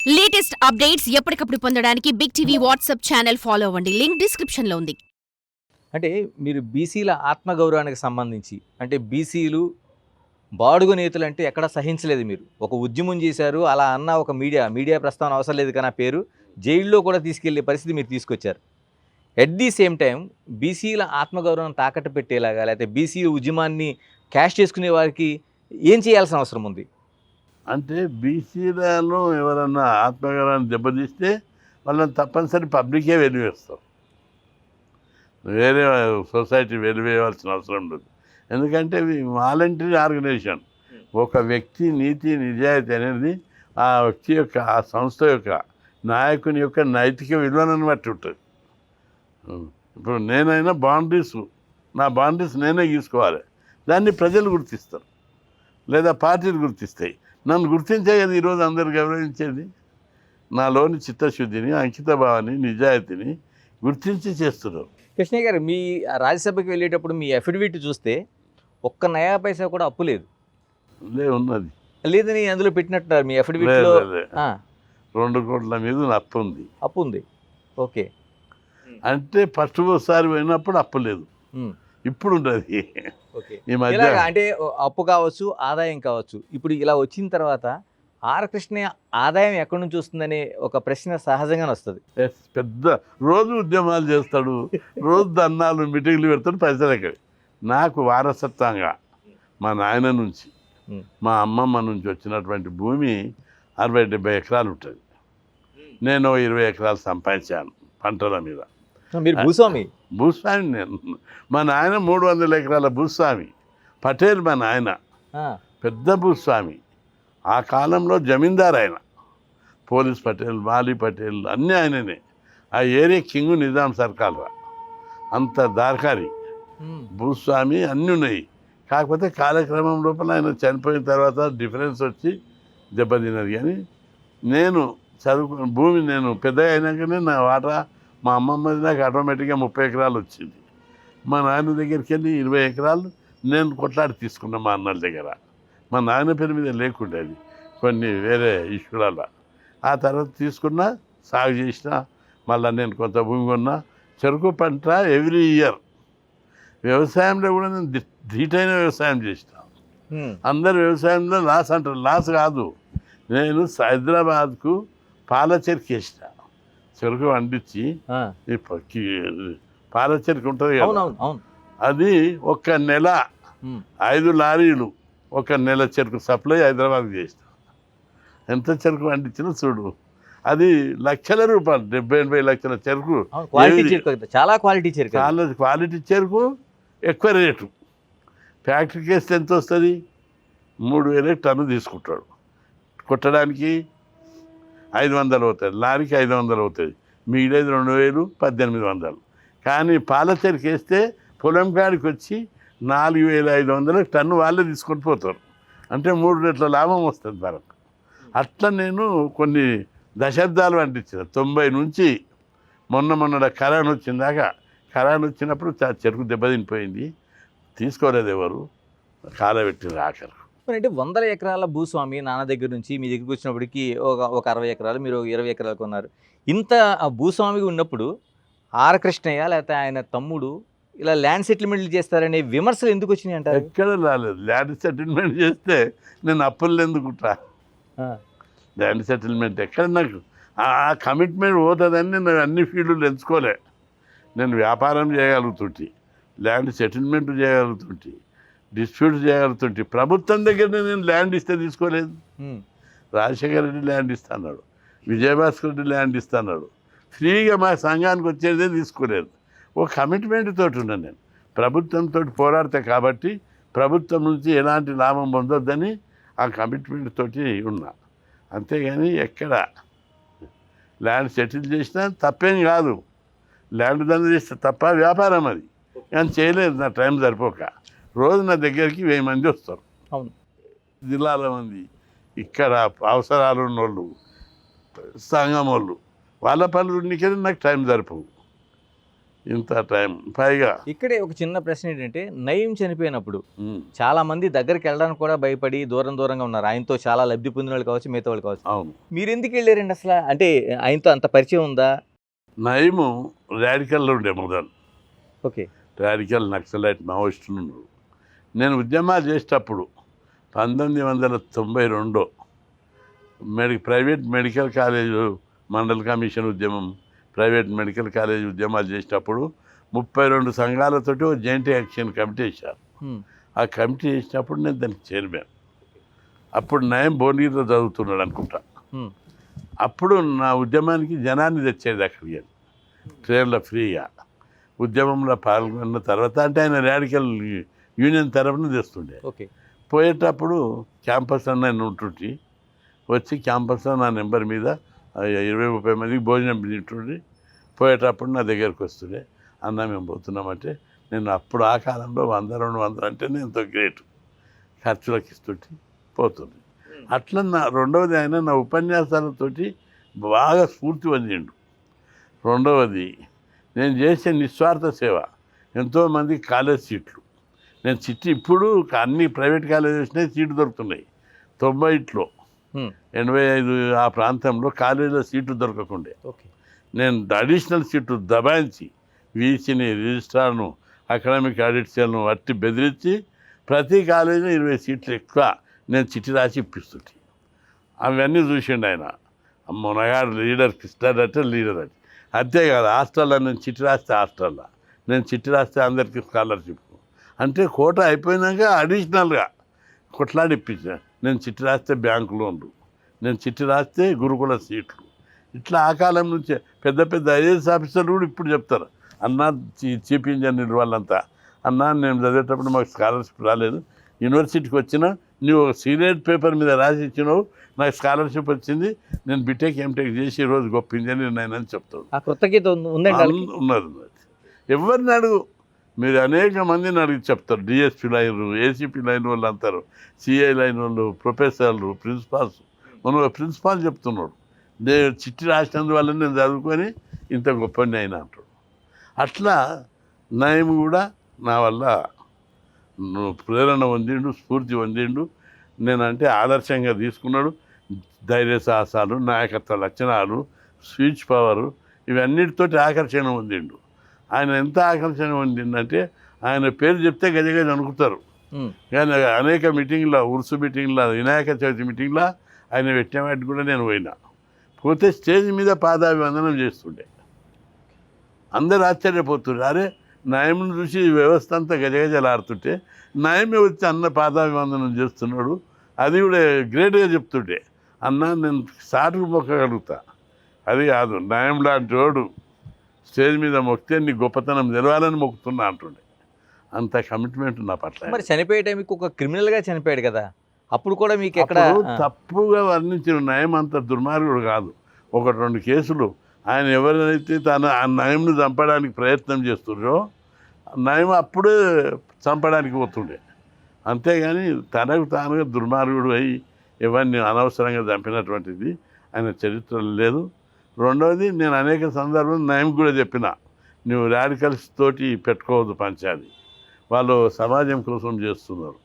Latest updates ఎప్పటికప్పుడు పొందడానికి big TV WhatsApp channel follow అవ్వండి. లింక్ డిస్క్రిప్షన్ లో ఉంది. అంటే మీరు బీసీల ఆత్మగౌరవానికి సంబంధించి అంటే బీసీలు బాడుగు నేతలు అంటే ఎక్కడ సహించలేదు. మీరు ఒక ఉద్యమం చేశారు, అలా అన్న ఒక మీడియా ప్రస్తావన అవసరం లేదు కానీ ఆ పేరు జైల్లో కూడా తీసుకెళ్లే పరిస్థితి మీరు తీసుకొచ్చారు. ఎట్ ది సేమ్ టైం బీసీల ఆత్మగౌరవం తాకట్టు పెట్టేలాగా లేకపోతే బీసీ ఉద్యమాన్ని క్యాష్ చేసుకునే వారికి ఏం చేయాల్సిన అవసరం ఉంది? అంటే బీసీలలో ఎవరన్నా ఆత్మగౌరవాన్ని దెబ్బతీస్తే వాళ్ళని తప్పనిసరి పబ్లికే వెలివేస్తాం, వేరే సొసైటీ వెలివేయవలసిన అవసరం లేదు. ఎందుకంటే ఇవి వాలంటరీ ఆర్గనైజేషన్. ఒక వ్యక్తి నీతి నిజాయితీ అనేది ఆ వ్యక్తి యొక్క ఆ సంస్థ యొక్క నాయకుని యొక్క నైతిక విలువలను బట్టి ఉంటుంది. ఇప్పుడు నేనైనా నా బాండరీస్ నేనే గీసుకోవాలి, దాన్ని ప్రజలు గుర్తిస్తారు లేదా పార్టీలు గుర్తిస్తాయి. నన్ను గుర్తించే కదా ఈరోజు అందరు గౌరవించేది. నాలోని చిత్తశుద్ధిని, అంకిత భావాన్ని, నిజాయితీని గుర్తించి చేస్తున్నారు. కృష్ణయ్య గారు, మీ రాజ్యసభకి వెళ్ళేటప్పుడు మీ అఫిడవిట్ చూస్తే ఒక్క నయా పైసా కూడా అప్పు లేదు. ఉన్నది లేదని అందులో పెట్టినట్టున్నారు మీ అఫిడవిట్లో. 2 కోట్ల మీద అప్పు ఉంది. ఓకే, అంటే ఫస్ట్ ఒకసారి పోయినప్పుడు అప్పు లేదు, ఇప్పుడు ఉన్నది. ఈ మధ్య అంటే అప్పు కావచ్చు, ఆదాయం కావచ్చు. ఇప్పుడు ఇలా వచ్చిన తర్వాత ఆర్ కృష్ణయ్య ఆదాయం ఎక్కడి నుంచి వస్తుందనే ఒక ప్రశ్న సహజంగానే వస్తుంది. పెద్ద రోజు ఉద్యమాలు చేస్తాడు, రోజు దన్నాలు మీటింగ్లు పెడతాడు, పైసలు ఎక్కడ. నాకు వారసత్వంగా మా నాయన నుంచి మా అమ్మమ్మ నుంచి వచ్చినటువంటి భూమి 60-70 ఎకరాలు ఉంటుంది. నేను 20 ఎకరాలు సంపాదించాను పంటల మీద. మీరు భూస్వామి నేను. మా నాయన 300 ఎకరాల భూస్వామి. పటేల్ మా నాయన పెద్ద భూస్వామి. ఆ కాలంలో జమీందార్ ఆయన. పోలీస్ పటేల్, మాలీ పటేల్ అన్నీ ఆయననే. ఆ ఏరియా కింగు నిజాం సర్కార్. అంత దార్కారి భూస్వామి అన్నీ ఉన్నాయి. కాకపోతే కాలక్రమం లోపల ఆయన చనిపోయిన తర్వాత డిఫరెన్స్ వచ్చి దెబ్బతిన్నది. కానీ నేను భూమి నేను పెద్ద అయినాకనే నా వాటా మా అమ్మమ్మది నాకు ఆటోమేటిక్గా 30 ఎకరాలు వచ్చింది. మా నాయన దగ్గరికి వెళ్ళి 20 ఎకరాలు నేను కొట్లాడి తీసుకున్నా మా అన్నల దగ్గర. మా నాయన పేరు మీద లేకుండేది కొన్ని వేరే ఇష్యూల. ఆ తర్వాత తీసుకున్నా, సాగు చేసిన. మళ్ళీ నేను కొంత భూమి కొన్నా. చెరుకు పంట ఎవ్రీ ఇయర్. వ్యవసాయంలో కూడా నేను ధీటైన వ్యవసాయం చేసిన. అందరు వ్యవసాయంలో లాస్ అంటారు, లాస్ కాదు. నేను హైదరాబాద్కు పాల చెరుకు వేసిన. చెరుకు వండించి పాల చెరుకు ఉంటుంది కదా, అది 1 నెల 5 లారీలు 1 నెల చెరుకు సప్లై హైదరాబాద్కి చేసిన. ఎంత చెరుకు వండించినా చూడు, అది లక్షల రూపాయలు. 70-80 లక్షల చెరుకు. చాలా క్వాలిటీ చెరుకు, ఎక్కువ రేటు. ఫ్యాక్టరీకి వేస్తే ఎంత వస్తుంది? 3,000 టన్ను తీసుకుంటాడు. కొట్టడానికి 500 అవుతుంది, లారీకి 500 అవుతుంది. మిగిలేదు 2,000, 1,800. కానీ పాల చెరుకు వేస్తే పొలం కాడికి వచ్చి 4,500 టన్ను వాళ్ళే తీసుకొని పోతారు. అంటే 3 రెట్ల లాభం వస్తుంది మనకు. అట్లా నేను కొన్ని దశాబ్దాలు పండించిన. 90 నుంచి మొన్న కరోనా వచ్చిందాకా. కరోనా వచ్చినప్పుడు చెరుకు దెబ్బతినిపోయింది, తీసుకోలేదు ఎవరు, కాలబెట్టిన ఆఖరు. అంటే 100 ఎకరాల భూస్వామి నాన్న దగ్గర నుంచి మీ దగ్గరికి వచ్చినప్పటికీ ఒక 60 ఎకరాలు, మీరు 20 ఎకరాలు కొన్నారు. ఇంత భూస్వామిగా ఉన్నప్పుడు ఆర్ కృష్ణయ్య లేకపోతే ఆయన తమ్ముడు ఇలా ల్యాండ్ సెటిల్మెంట్లు చేస్తారనే విమర్శలు ఎందుకు వచ్చినాయి అంటారు? ఎక్కడ రాలేదు. ల్యాండ్ సెటిల్మెంట్ చేస్తే నేను అప్పులు ఎందుకుంటా? ల్యాండ్ సెటిల్మెంట్ ఎక్కడ? నాకు ఆ కమిట్మెంట్ పోతుందని నేను అన్ని ఫీల్డ్లు ఎంచుకోలే. నేను వ్యాపారం చేయగలుగుతుంటే, ల్యాండ్ సెటిల్మెంట్ చేయగలుగుతుంటే, డిస్ప్యూట్ చేయగలుగుతుంటే. ప్రభుత్వం దగ్గర నేను ల్యాండ్ ఇస్తే తీసుకోలేదు. రాజశేఖర రెడ్డి ల్యాండ్ ఇస్తాడు, విజయభాస్కర్ రెడ్డి ల్యాండ్ ఇస్తాడు. ఫ్రీగా మా సంఘానికి వచ్చేదే తీసుకోలేదు. ఒక కమిట్మెంట్ తోటి ఉన్నాను నేను. ప్రభుత్వంతో పోరాడతా కాబట్టి ప్రభుత్వం నుంచి ఎలాంటి లాభం పొందొద్దని ఆ కమిట్మెంట్ తోటి ఉన్నా. అంతేగాని ఎక్కడ ల్యాండ్ సెటిల్ చేసినా తప్పేం కాదు. ల్యాండ్ దంద చేస్తే తప్ప వ్యాపారం అది. కానీ చేయలేదు, నా టైం సరిపోక. రోజు నా దగ్గరికి 1000 మంది వస్తారు. అవును, జిల్లాల మంది. ఇక్కడ అవసరాలు ఉన్నోళ్ళు, సంఘం వాళ్ళు, వాళ్ళ పనులు ఉన్నకే నాకు టైం సరిపోవు. ఇంత టైం పైగా ఇక్కడే ఒక చిన్న ప్రశ్న ఏంటంటే, నయీం చనిపోయినప్పుడు ఉమ్, చాలా మంది దగ్గరికి వెళ్ళడానికి కూడా భయపడి దూరంగా ఉన్నారు. ఆయనతో చాలా లబ్ధి పొందిన వాళ్ళు కావచ్చు, మిగతా వాళ్ళు కావచ్చు. అవును. మీరు ఎందుకు వెళ్ళారండి అసలు? అంటే ఆయనతో అంత పరిచయం ఉందా? నయము రాడికల్లో ఉండే మొదలు, ఓకే. రాడికల్ నక్సలైట్ మావోయిస్టులు ఉన్నారు. నేను ఉద్యమాలు చేసేటప్పుడు 1992 private medical college mandal commission ఉద్యమం, ప్రైవేట్ మెడికల్ కాలేజ్ ఉద్యమాలు చేసేటప్పుడు 32 సంఘాలతోటి ఒక జాయింట్ యాక్షన్ కమిటీ వేశారు. ఆ కమిటీ చేసినప్పుడు నేను దానికి చైర్మన్. అప్పుడు నయం భువనగిరిలో చదువుతున్నాడు అనుకుంటా. అప్పుడు నా ఉద్యమానికి జనాన్ని తెచ్చేది అక్కడికి ట్రైన్లో ఫ్రీగా. ఉద్యమంలో పాల్గొన్న తర్వాత అంటే ఆయన రాడికల్ యూనియన్ తరఫున తెస్తుండే. ఓకే. పోయేటప్పుడు క్యాంపస్ అన్న నేను ఉంటుంటే వచ్చి క్యాంపస్లో నా నెంబర్ మీద 20-30 మందికి భోజనం తింటుండే. పోయేటప్పుడు నా దగ్గరికి వస్తుండే, అన్న మేము పోతున్నామంటే నేను అప్పుడు ఆ కాలంలో 100-200 అంటే నేను ఎంతో గ్రేట్ ఖర్చులకు ఇస్తుంటే పోతుంది. అట్లా రెండవది ఆయన నా ఉపన్యాసాలతోటి బాగా స్ఫూర్తి పొందిండు. రెండవది నేను చేసే నిస్వార్థ సేవ, ఎంతోమంది కాలేజ్ సీట్లు నేను ఇప్పుడు అన్ని ప్రైవేట్ కాలేజెస్ వచ్చినాయి, సీట్లు దొరుకుతున్నాయి. 90లో 85 ఆ ప్రాంతంలో కాలేజీలో సీట్లు దొరకకుండే. ఓకే. నేను అడిషనల్ సీట్లు దబాయించి వీసీని, రిజిస్ట్రార్ను, అకాడమిక్ ఆడిట్స్ను అట్టి బెదిరించి ప్రతి కాలేజీలో 20 సీట్లు ఎక్కువ నేను చిట్టి రాసి ఇప్పిస్తుంటే అవన్నీ చూసిండు ఆయన. మునగాడు లీడర్, కృష్ణాడంటే లీడర్ అని. అంతేకాదు హాస్టల్లో నేను చిట్టి రాస్తే హాస్టల్లో నేను చిట్టి రాస్తే అందరికీ స్కాలర్షిప్. అంటే కోట అయిపోయినాక అడిషనల్గా కొట్లాడి ఇప్పించా. నేను చిట్టి రాస్తే బ్యాంకు లోన్లు, నేను చిట్టి రాస్తే గురుకుల సీట్లు. ఇట్లా ఆ కాలం నుంచే పెద్ద పెద్ద ఐఏఎస్ ఆఫీసర్లు కూడా ఇప్పుడు చెప్తారు, అన్నా చీఫ్ ఇంజనీర్ వాళ్ళంతా, అన్నా నేను చదివేటప్పుడు మాకు స్కాలర్షిప్ రాలేదు, యూనివర్సిటీకి వచ్చినా నువ్వు ఒక సీనియర్ పేపర్ మీద రాసి ఇచ్చినావు, నాకు స్కాలర్షిప్ వచ్చింది, నేను బీటెక్ ఎంటెక్ చేసి ఈరోజు గొప్ప ఇంజనీర్ అయినని చెప్తాడు. ఆ కృతజ్ఞత ఉందండి. ఉన్నది. ఎవరిని అడుగు, మీరు అనేక మందిని అడిగి చెప్తారు. డిఎస్పీ లైన్, ఏసీపీ లైన్ వాళ్ళు అంటారు, సిఐ లైన్ వాళ్ళు, ప్రొఫెసర్లు, ప్రిన్సిపాల్స్. మనం ప్రిన్సిపాల్ చెప్తున్నాడు, నేను చిట్టి రాసినందువల్ల నేను చదువుకొని ఇంత గొప్పని అయినా అంటాడు. అట్లా నయం కూడా నా వల్ల ప్రేరణ పొందిండు, స్ఫూర్తి పొందిండు. నేనంటే ఆదర్శంగా తీసుకున్నాడు. ధైర్య సాహసాలు, నాయకత్వ లక్షణాలు, స్పీచ్ పవరు, ఇవన్నిటితోటి ఆకర్షణ పొందిండు. ఆయన ఎంత ఆకర్షణ పొందిందంటే ఆయన పేరు చెప్తే గజగజ అనుకుంటారు. కానీ అనేక మీటింగ్లో, ఉరుసు మీటింగ్లో, వినాయక చవితి మీటింగ్లో ఆయన పెట్టిన వాటికి కూడా నేను పోయినా. పోతే స్టేజ్ మీద పాదాభివందనం చేస్తుండే. అందరు ఆశ్చర్యపోతుండే, అరే నయంను చూసి వ్యవస్థ అంతా గజగజలాడుతుంటే నయమే వచ్చి అన్న పాదాభివందనం చేస్తున్నాడు. అది కూడా గ్రేట్గా చెప్తుంటే, అన్న నేను సాటుకు మొక్కగలుగుతా, అది కాదు నయం లాంటి వాడు స్టేజ్ మీద మొక్కితే నీ గొప్పతనం తెలవాలని మొక్కుతున్నా అంటుండే. అంత కమిట్మెంట్ నా పట్ల. మరి చనిపోయే టైంకి ఒక క్రిమినల్గా చనిపోయాడు కదా, అప్పుడు కూడా మీకు ఎక్కడ తప్పుగా వర్ణించిన నయం అంత దుర్మార్గుడు కాదు. 1-2 కేసులు ఆయన ఎవరైతే తన ఆ నయంను చంపడానికి ప్రయత్నం చేస్తున్నారో నయం అప్పుడే చంపడానికి పోతుండే. అంతేగాని తనకు తానుగా దుర్మార్గుడు అయి ఎవరిని అనవసరంగా చంపినటువంటిది ఆయన చరిత్రలో లేదు. రెండవది, నేను అనేక సందర్భాలు నయం కూడా చెప్పిన, నువ్వు రాడికల్స్ తోటి పెట్టుకోవద్దు పంచాయతీ, వాళ్ళు సమాజం కోసం చేస్తున్నారు.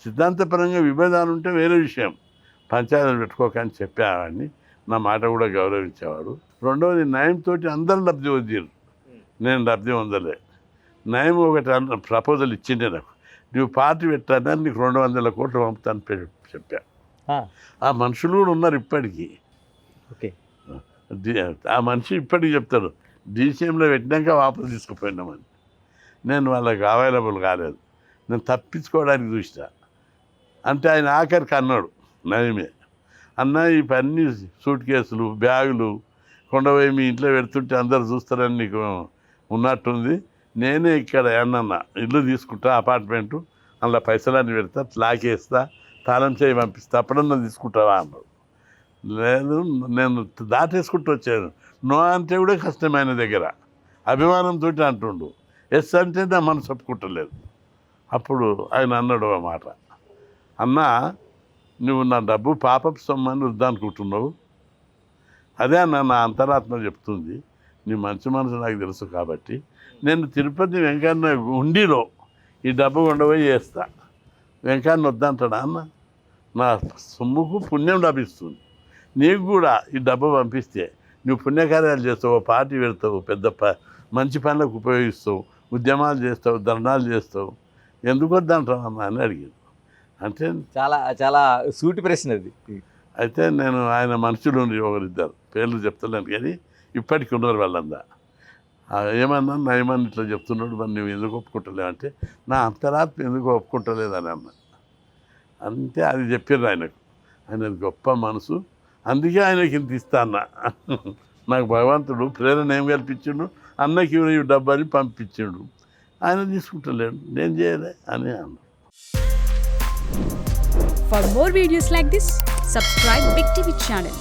సిద్ధాంతపరంగా విభేదాలు ఉంటే వేరే విషయం, పంచాయతీలు పెట్టుకోకని చెప్పేవాడిని. నా మాట కూడా గౌరవించేవాడు. రెండవది, నయంతో అందరూ లబ్ధి పొందారు, నేను లబ్ధి పొందలే. నయం ఒకటి ప్రపోజల్ ఇచ్చిండే నాకు, నువ్వు పార్టీ పెట్టాను, నీకు 200 కోట్లు పంపుతాను చెప్పా. ఆ మనుషులు కూడా ఉన్నారు ఇప్పటికీ. ఓకే. ఆ మనిషి ఇప్పటికి చెప్తాడు, డీసీఎంలో పెట్టినాక వాపసు తీసుకుపోయినామని. నేను వాళ్ళకి అవైలబుల్ కాలేదు, నేను తప్పించుకోవడానికి చూసా. అంటే ఆయన ఆఖరికి అన్నాడు నయమే, అన్న ఈ పన్ని సూట్ కేసులు, బ్యాగులు కొండపోయి మీ ఇంట్లో పెడుతుంటే అందరు చూస్తారని నీకు ఉన్నట్టుంది, నేనే ఇక్కడ ఏమన్నా ఇల్లు తీసుకుంటా, అపార్ట్మెంటు, అందులో పైసలన్నీ పెడతా, లాకేస్తా, తాళం చేయి పంపిస్తా, అప్పుడన్నా తీసుకుంటావా అన్నాడు. లేదు, నేను దాటేసుకుంటూ వచ్చాను. నో అంటే కూడా కష్టమైన దగ్గర అభిమానంతో అంటుండు, ఎస్ అంటే నా మనసు ఒప్పుకుంటలేదు. అప్పుడు ఆయన అన్నాడు ఆ మాట, అన్నా నువ్వు నా డబ్బు పాపపు సొమ్మని వద్దనుకుంటున్నావు, అదే అన్న నా అంతరాత్మ చెప్తుంది, నీ మంచి మనసు నాకు తెలుసు కాబట్టి నేను తిరుపతి వెంకన్న ఉండిలో ఈ డబ్బు ఉండబోయి చేస్తా. వెంకన్న వద్దంటాడా అన్న? నా సొమ్ముకు పుణ్యం లభిస్తుంది. నీకు కూడా ఈ డబ్బు పంపిస్తే నువ్వు పుణ్యకార్యాలు చేస్తావు, పార్టీ పెడతావు, పెద్ద మంచి పనులకు ఉపయోగిస్తావు, ఉద్యమాలు చేస్తావు, ధర్నాలు చేస్తావు, ఎందుకు వద్దంటావు అన్న అని అడిగింది. అంటే చాలా చాలా సూటి ప్రశ్న అది. అయితే నేను ఆయన మనుషులు ఒకరిద్దరు పేర్లు చెప్తలేను కానీ ఇప్పటికి ఉన్నారు వాళ్ళందా. ఏమన్నా నయమని ఇట్లా చెప్తున్నాడు, మరి నువ్వు ఎందుకు ఒప్పుకుంటలేవు అంటే నా అంతరాత్మ ఎందుకు ఒప్పుకుంటలేదని అన్న. అంతే అది చెప్పారు ఆయనకు. ఆయన గొప్ప మనసు, అందుకే ఆయనకి ఇంత ఇస్తా అన్న. నాకు భగవంతుడు ప్రేరణ ఏం కల్పించిండు, అన్నకి ఈ డబ్బని పంపించిండు, ఆయన తీసుకుంటలేడు, నేను చేయలే అని అన్న. For more videos like this, subscribe Big TV channel.